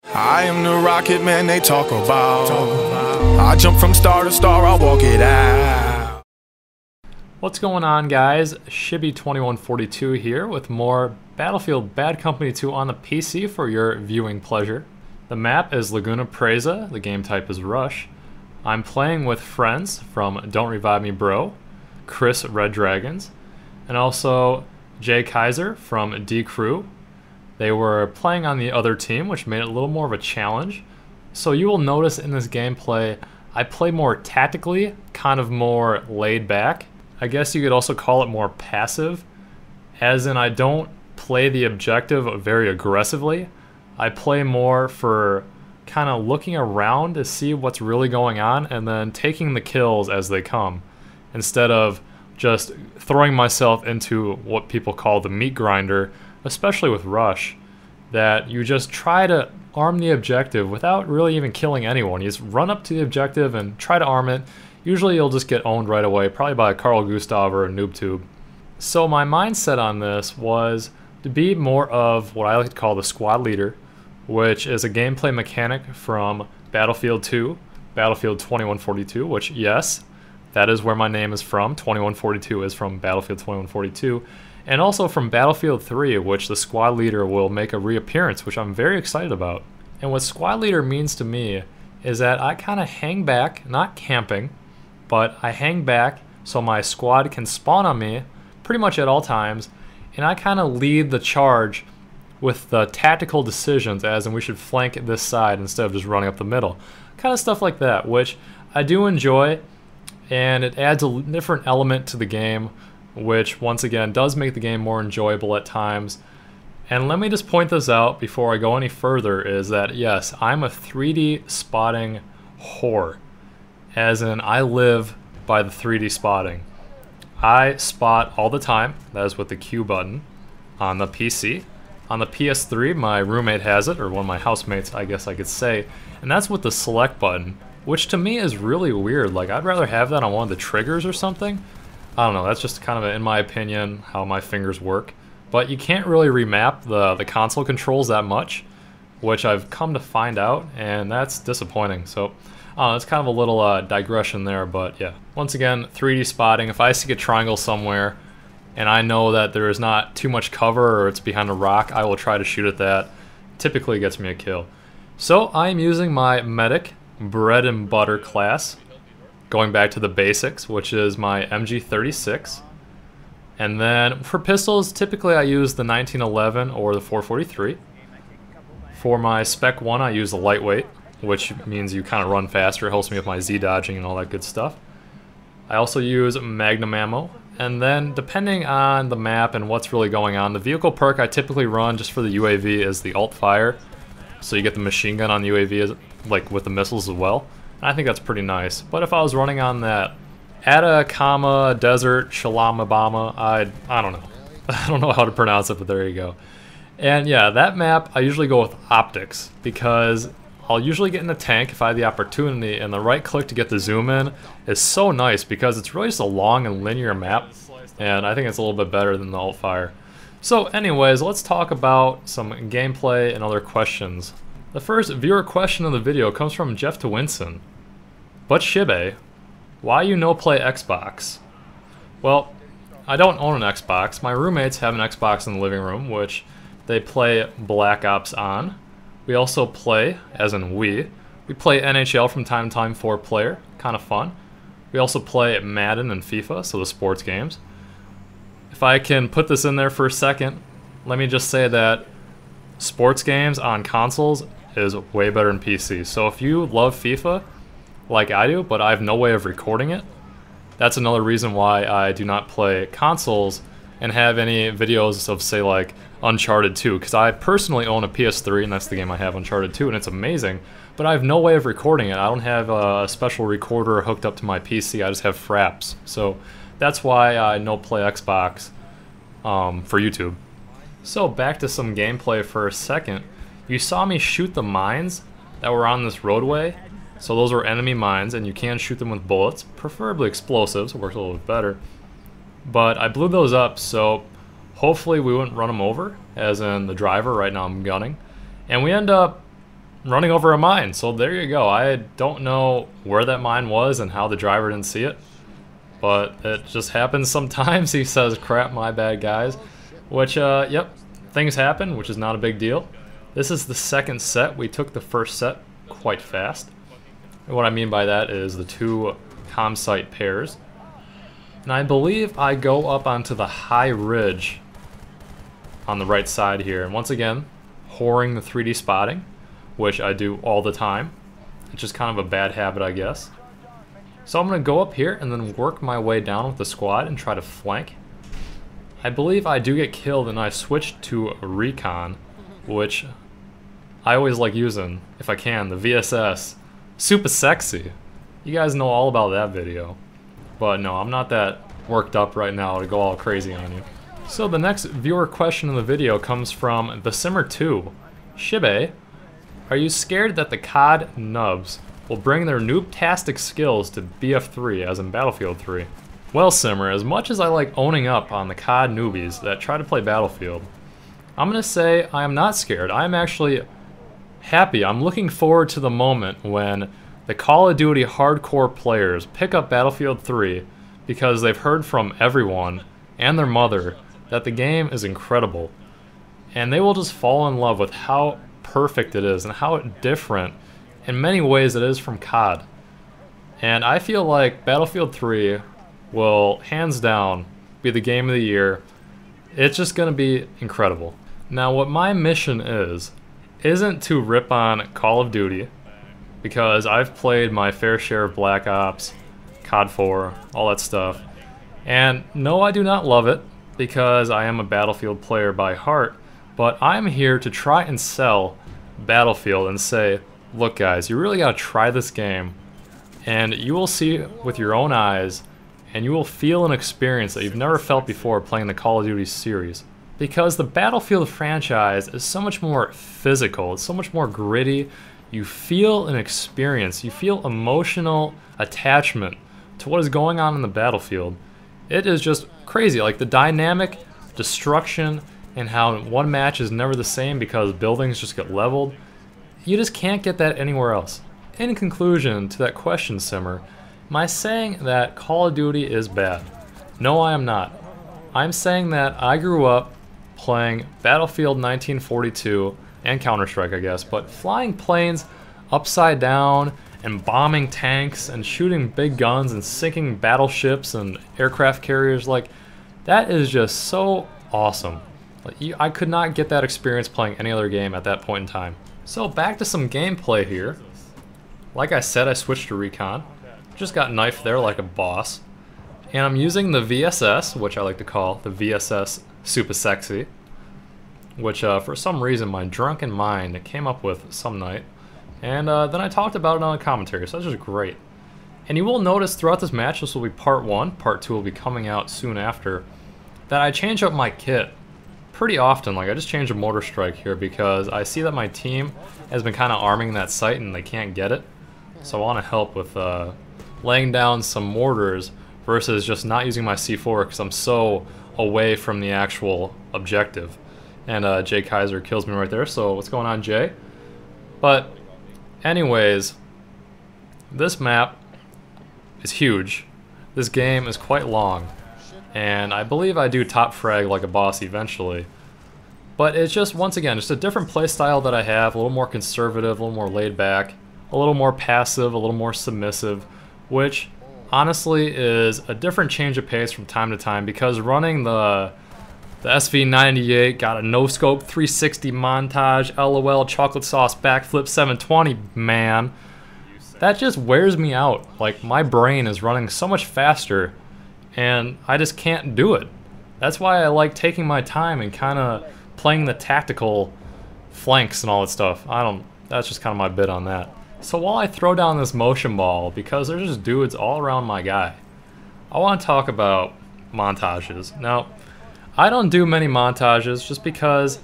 I am the rocket man they talk about. I jump from star to star, I'll walk it out. What's going on, guys? Shibby2142 here with more Battlefield Bad Company 2 on the PC for your viewing pleasure. The map is Laguna Presa, the game type is Rush. I'm playing with friends from Don't Revive Me Bro, Chris Red Dragons, and also Jay Kaiser from D Crew. They were playing on the other team, which made it a little more of a challenge. So you will notice in this gameplay, I play more tactically, kind of more laid back. I guess you could also call it more passive, as in I don't play the objective very aggressively. I play more for kind of looking around to see what's really going on and then taking the kills as they come, instead of just throwing myself into what people call the meat grinder, especially with Rush, that you just try to arm the objective without really even killing anyone. You just run up to the objective and try to arm it. Usually you'll just get owned right away, probably by a Carl Gustav or a NoobTube. So my mindset on this was to be more of what I like to call the squad leader, which is a gameplay mechanic from Battlefield 2, Battlefield 2142, which, yes, that is where my name is from. 2142 is from Battlefield 2142. And also from Battlefield 3, which the squad leader will make a reappearance, which I'm very excited about. And what squad leader means to me is that I kind of hang back, not camping, but I hang back so my squad can spawn on me pretty much at all times, and I kind of lead the charge with the tactical decisions, as in we should flank this side instead of just running up the middle. Kind of stuff like that, which I do enjoy, and it adds a different element to the game, which once again does make the game more enjoyable at times. And let me just point this out before I go any further, is that yes, I'm a 3D spotting whore, as in I live by the 3D spotting. I spot all the time, that is with the Q button on the PC. On the PS3, my roommate has it, or one of my housemates, I guess I could say, and that's with the select button, which to me is really weird. Like, I'd rather have that on one of the triggers or something. I don't know, that's just kind of, in my opinion, how my fingers work. But you can't really remap the console controls that much, which I've come to find out, and that's disappointing. So, it's kind of a little digression there, but yeah. Once again, 3D spotting. If I see a triangle somewhere, and I know that there is not too much cover or it's behind a rock, I will try to shoot at that. Typically gets me a kill. So, I'm using my medic bread and butter class, going back to the basics, which is my MG36. And then for pistols, typically I use the 1911 or the 443. For my Spec 1, I use the lightweight, which means you kind of run faster. It helps me with my Z dodging and all that good stuff. I also use Magnum ammo. And then depending on the map and what's really going on, the vehicle perk I typically run just for the UAV is the alt fire. So you get the machine gun on the UAV, like with the missiles as well. I think that's pretty nice. But if I was running on that Atacama Desert Shalamabama, I don't know. I don't know how to pronounce it, but there you go. And yeah, that map I usually go with optics, because I'll usually get in a tank if I have the opportunity, and the right click to get the zoom in is so nice because it's really just a long and linear map, and I think it's a little bit better than the alt fire. So anyways, let's talk about some gameplay and other questions. The first viewer question of the video comes from Jeff to Winston. But Shibby, why you no play Xbox? Well, I don't own an Xbox. My roommates have an Xbox in the living room, which they play Black Ops on. We also play, as in we play NHL from time to time, 4-player, kind of fun. We also play Madden and FIFA, so the sports games. If I can put this in there for a second, let me just say that sports games on consoles is way better than PC. So if you love FIFA, like I do, but I have no way of recording it, that's another reason why I do not play consoles and have any videos of, say, like Uncharted 2, because I personally own a PS3, and that's the game I have, Uncharted 2, and it's amazing, but I have no way of recording it. I don't have a special recorder hooked up to my PC, I just have fraps. So that's why I no play Xbox for YouTube. So back to some gameplay for a second. You saw me shoot the mines that were on this roadway. So those are enemy mines, and you can shoot them with bullets, preferably explosives, it works a little bit better. But I blew those up, so hopefully we wouldn't run them over, as in the driver. Right now I'm gunning. And we end up running over a mine. So there you go. I don't know where that mine was and how the driver didn't see it, but it just happens sometimes. He says, crap, my bad, guys. Which, yep, things happen, which is not a big deal. This is the second set. We took the first set quite fast. And what I mean by that is the two comm site pairs. And I believe I go up onto the high ridge on the right side here. And once again, whoring the 3D spotting, which I do all the time. It's just kind of a bad habit, I guess. So I'm going to go up here and then work my way down with the squad and try to flank. I believe I do get killed and I switch to a recon, which I always like using, if I can, the VSS. Super sexy. You guys know all about that video. But no, I'm not that worked up right now to go all crazy on you. So the next viewer question in the video comes from the Simmer 2. Shibby, are you scared that the COD nubs will bring their noob-tastic skills to BF3 as in Battlefield 3? Well, Simmer, as much as I like owning up on the COD newbies that try to play Battlefield, I'm gonna say I am not scared. I'm actually happy. I'm looking forward to the moment when the Call of Duty hardcore players pick up Battlefield 3 because they've heard from everyone and their mother that the game is incredible. And they will just fall in love with how perfect it is and how different in many ways it is from COD. And I feel like Battlefield 3 will hands down be the game of the year. It's just gonna be incredible. Now what my mission isn't to rip on Call of Duty, because I've played my fair share of Black Ops, COD 4, all that stuff. And no, I do not love it, because I am a Battlefield player by heart, but I'm here to try and sell Battlefield and say, look guys, you really gotta try this game, and you will see with your own eyes, and you will feel an experience that you've never felt before playing the Call of Duty series. Because the Battlefield franchise is so much more physical, it's so much more gritty. You feel an experience, you feel emotional attachment to what is going on in the battlefield. It is just crazy, like the dynamic destruction and how one match is never the same because buildings just get leveled. You just can't get that anywhere else. In conclusion to that question, Simmer, am I saying that Call of Duty is bad? No, I am not. I'm saying that I grew up playing Battlefield 1942 and Counter-Strike, I guess, but flying planes upside down and bombing tanks and shooting big guns and sinking battleships and aircraft carriers, like, that is just so awesome. Like, I could not get that experience playing any other game at that point in time. So back to some gameplay here. Like I said, I switched to Recon. Just got knifed there like a boss. And I'm using the VSS, which I like to call the VSS Super Sexy, which for some reason my drunken mind came up with some night. And then I talked about it on the commentary, so that's just great. And you will notice throughout this match, this will be part 1, part 2 will be coming out soon after, that I change up my kit pretty often. Like I just changed a mortar strike here because I see that my team has been kind of arming that site and they can't get it. So I want to help with laying down some mortars versus just not using my C4 because I'm so away from the actual objective. And Jay Kaiser kills me right there, so what's going on, Jay? But anyways, this map is huge. This game is quite long, and I believe I do top frag like a boss eventually. But it's just, once again, just a different play style that I have, a little more conservative, a little more laid back, a little more passive, a little more submissive, which honestly is a different change of pace from time to time because running the SV98 got a no-scope 360 montage, LOL, chocolate sauce, backflip 720, man. That just wears me out. Like, my brain is running so much faster, and I just can't do it. That's why I like taking my time and kind of playing the tactical flanks and all that stuff. That's just kind of my bit on that. So while I throw down this motion ball, because there's just dudes all around my guy, I want to talk about montages. Now, I don't do many montages just because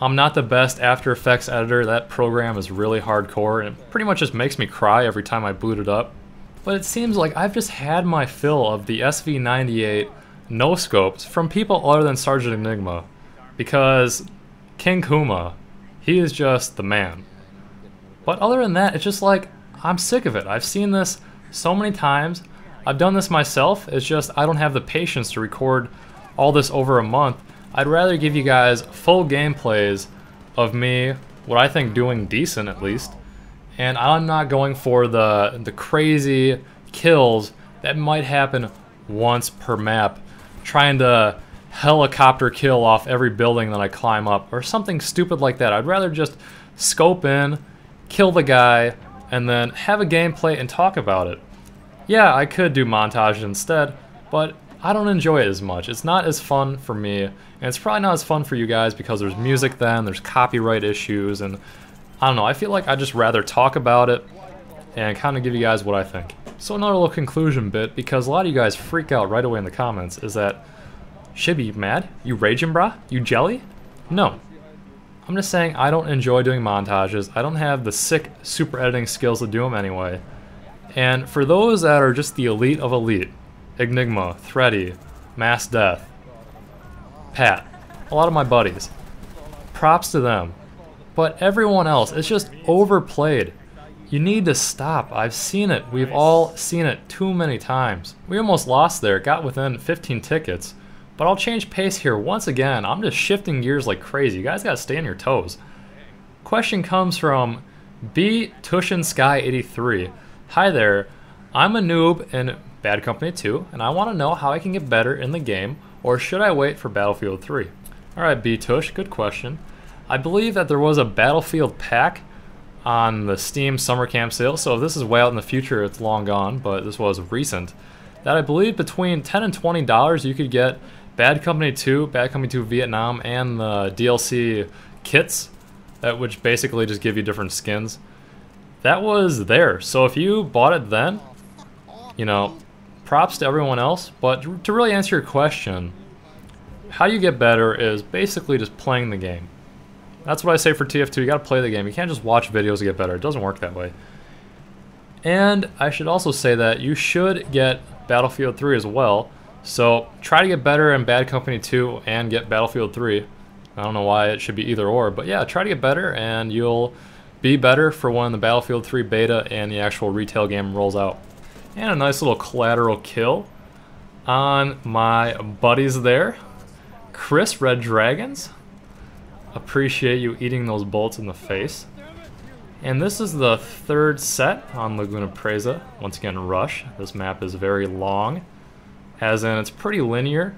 I'm not the best After Effects editor. That program is really hardcore and it pretty much just makes me cry every time I boot it up. But it seems like I've just had my fill of the SV98 no-scopes from people other than Sergeant Enigma, because King Kuma, he is just the man. But other than that, it's just like, I'm sick of it. I've seen this so many times. I've done this myself. It's just I don't have the patience to record all this over a month. I'd rather give you guys full gameplays of me, what I think doing decent at least, and I'm not going for the crazy kills that might happen once per map, trying to helicopter kill off every building that I climb up, or something stupid like that. I'd rather just scope in, kill the guy, and then have a gameplay and talk about it. Yeah, I could do montages instead, but I don't enjoy it as much. It's not as fun for me, and it's probably not as fun for you guys because there's music then, there's copyright issues, and I don't know, I feel like I'd just rather talk about it and kind of give you guys what I think. So another little conclusion bit, because a lot of you guys freak out right away in the comments, is that, Shibby, you mad? You raging, brah? You jelly? No. I'm just saying I don't enjoy doing montages. I don't have the sick super editing skills to do them anyway. And for those that are just the elite of elite, Enigma, Thready, Mass Death, Pat, a lot of my buddies, props to them. But everyone else, it's just overplayed. You need to stop. I've seen it. We've all seen it too many times. We almost lost there, got within 15 tickets. But I'll change pace here once again. I'm just shifting gears like crazy. You guys gotta stay on your toes. Question comes from B2shanSky83. Hi there. I'm a noob in Bad Company 2, and I want to know how I can get better in the game, or should I wait for Battlefield 3? Alright, B-Tush, good question. I believe that there was a Battlefield pack on the Steam Summer Camp sale, so if this is way out in the future, it's long gone, but this was recent. That I believe between $10 and $20 you could get Bad Company 2, Bad Company 2 Vietnam, and the DLC kits, which basically just give you different skins. That was there, so if you bought it then, you know, props to everyone else, but to really answer your question, how you get better is basically just playing the game. That's what I say for TF2, you gotta play the game. You can't just watch videos to get better, it doesn't work that way. And I should also say that you should get Battlefield 3 as well, so try to get better in Bad Company 2 and get Battlefield 3. I don't know why it should be either or, but yeah, try to get better and you'll be better for when the Battlefield 3 beta and the actual retail game rolls out. And a nice little collateral kill on my buddies there. Chris Red Dragons. Appreciate you eating those bullets in the face. And this is the third set on Laguna Preza. Once again, Rush. This map is very long, as in it's pretty linear,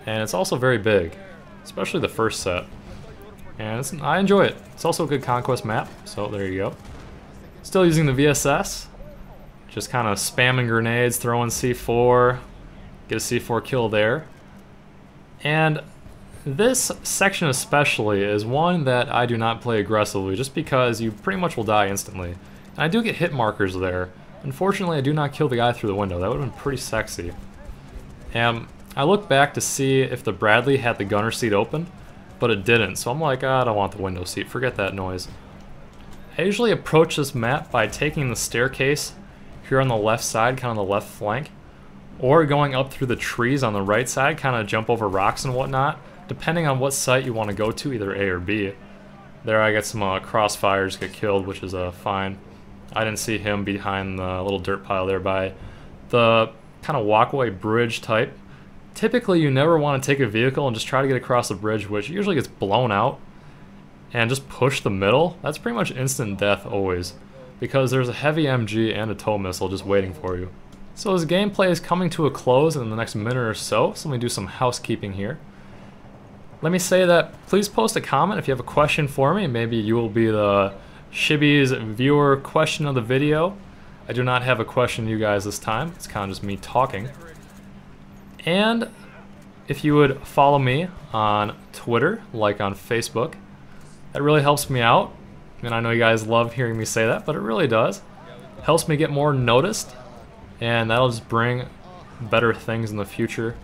and it's also very big, especially the first set. And I enjoy it. It's also a good conquest map, so there you go. Still using the VSS, just kind of spamming grenades, throwing C4, get a C4 kill there. And this section especially is one that I do not play aggressively just because you pretty much will die instantly. And I do get hit markers there. Unfortunately, I do not kill the guy through the window. That would have been pretty sexy. And I looked back to see if the Bradley had the gunner seat open, but it didn't. So I'm like, I don't want the window seat. Forget that noise. I usually approach this map by taking the staircase here on the left side, kind of the left flank, or going up through the trees on the right side, kind of jump over rocks and whatnot, depending on what site you want to go to, either A or B. There I get some crossfires, get killed, which is fine. I didn't see him behind the little dirt pile there by the kind of walkway bridge type. Typically you never want to take a vehicle and just try to get across the bridge, which usually gets blown out, and just push the middle. That's pretty much instant death always, because there's a heavy MG and a tow missile just waiting for you. So this gameplay is coming to a close in the next minute or so, so let me do some housekeeping here. Let me say that please post a comment if you have a question for me. Maybe you will be the Shibby's viewer question of the video. I do not have a question to you guys this time. It's kind of just me talking. And if you would follow me on Twitter, like on Facebook, that really helps me out. And I know you guys love hearing me say that, but it really does. Helps me get more noticed, and that'll just bring better things in the future.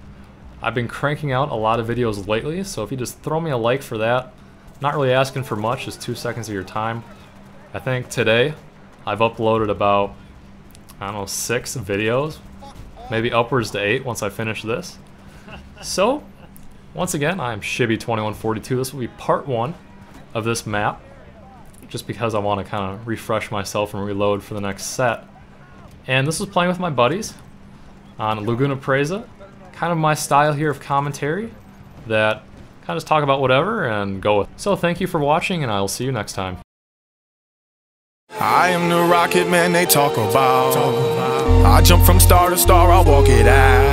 I've been cranking out a lot of videos lately, so if you just throw me a like for that, not really asking for much, just 2 seconds of your time. I think today I've uploaded about, I don't know, 6 videos, maybe upwards to 8 once I finish this. So, once again, I'm Shibby2142. This will be part 1 of this map. just because I want to kind of refresh myself and reload for the next set. And this was playing with my buddies on Laguna. Kind of my style here of commentary that kind of just talk about whatever and go with. So thank you for watching, and I'll see you next time. I am the rocket man they talk about. I jump from star to star, I'll walk it out.